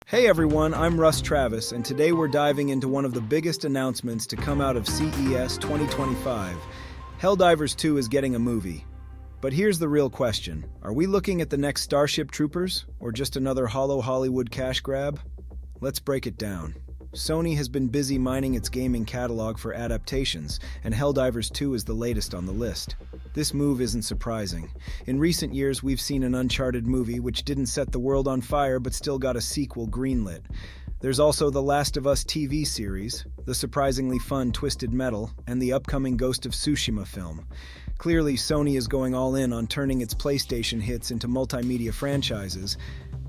Hey everyone, I'm Russ Travis, and today we're diving into one of the biggest announcements to come out of CES 2025. Helldivers 2 is getting a movie. But here's the real question. Are we looking at the next Starship Troopers, or just another hollow Hollywood cash grab? Let's break it down. Sony has been busy mining its gaming catalog for adaptations, and Helldivers 2 is the latest on the list. This move isn't surprising. In recent years, we've seen an Uncharted movie which didn't set the world on fire but still got a sequel greenlit. There's also the Last of Us TV series, the surprisingly fun Twisted Metal, and the upcoming Ghost of Tsushima film. Clearly, Sony is going all in on turning its PlayStation hits into multimedia franchises,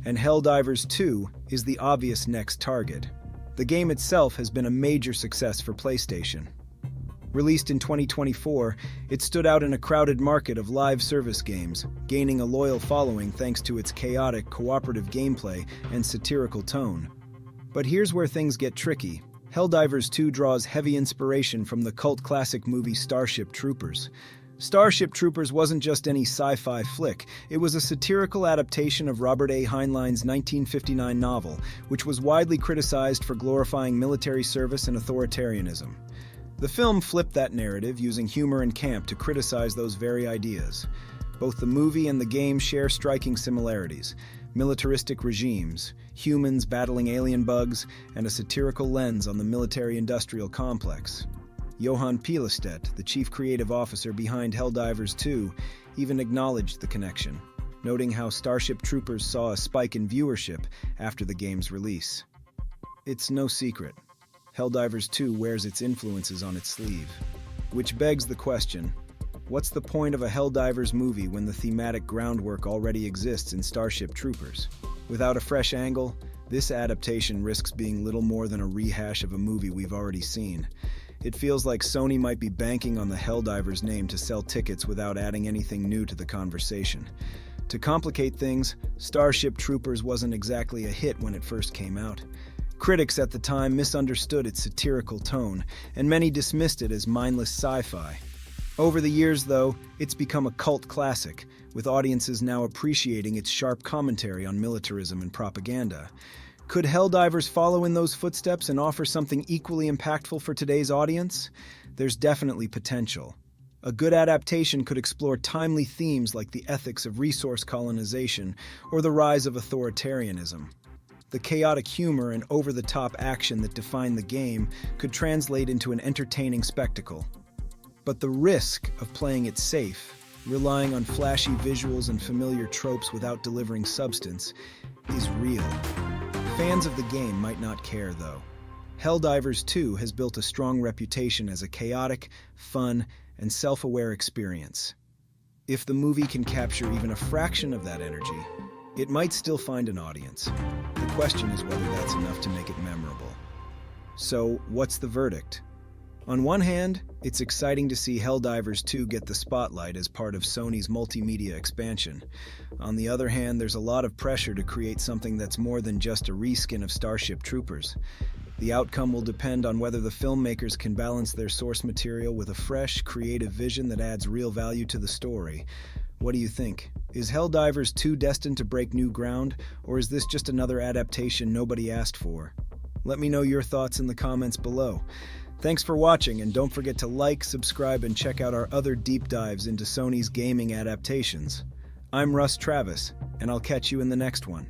and Helldivers 2 is the obvious next target. The game itself has been a major success for PlayStation. Released in 2024, it stood out in a crowded market of live service games, gaining a loyal following thanks to its chaotic, cooperative gameplay and satirical tone. But here's where things get tricky. Helldivers 2 draws heavy inspiration from the cult classic movie Starship Troopers. Starship Troopers wasn't just any sci-fi flick, it was a satirical adaptation of Robert A. Heinlein's 1959 novel, which was widely criticized for glorifying military service and authoritarianism. The film flipped that narrative using humor and camp to criticize those very ideas. Both the movie and the game share striking similarities: militaristic regimes, humans battling alien bugs, and a satirical lens on the military-industrial complex. Johan Pilestedt, the chief creative officer behind Helldivers 2, even acknowledged the connection, noting how Starship Troopers saw a spike in viewership after the game's release. It's no secret. Helldivers 2 wears its influences on its sleeve. Which begs the question, what's the point of a Helldivers movie when the thematic groundwork already exists in Starship Troopers? Without a fresh angle, this adaptation risks being little more than a rehash of a movie we've already seen. It feels like Sony might be banking on the Helldivers name to sell tickets without adding anything new to the conversation. To complicate things, Starship Troopers wasn't exactly a hit when it first came out. Critics at the time misunderstood its satirical tone, and many dismissed it as mindless sci-fi. Over the years, though, it's become a cult classic, with audiences now appreciating its sharp commentary on militarism and propaganda. Could Helldivers follow in those footsteps and offer something equally impactful for today's audience? There's definitely potential. A good adaptation could explore timely themes like the ethics of resource colonization or the rise of authoritarianism. The chaotic humor and over-the-top action that define the game could translate into an entertaining spectacle. But the risk of playing it safe, relying on flashy visuals and familiar tropes without delivering substance, is real. Fans of the game might not care, though. Helldivers 2 has built a strong reputation as a chaotic, fun, and self-aware experience. If the movie can capture even a fraction of that energy, it might still find an audience. The question is whether that's enough to make it memorable. So, what's the verdict? On one hand, it's exciting to see Helldivers 2 get the spotlight as part of Sony's multimedia expansion. On the other hand, there's a lot of pressure to create something that's more than just a reskin of Starship Troopers. The outcome will depend on whether the filmmakers can balance their source material with a fresh, creative vision that adds real value to the story. What do you think? Is Helldivers 2 destined to break new ground, or is this just another adaptation nobody asked for? Let me know your thoughts in the comments below. Thanks for watching, and don't forget to like, subscribe, and check out our other deep dives into Sony's gaming adaptations. I'm Russ Travis, and I'll catch you in the next one.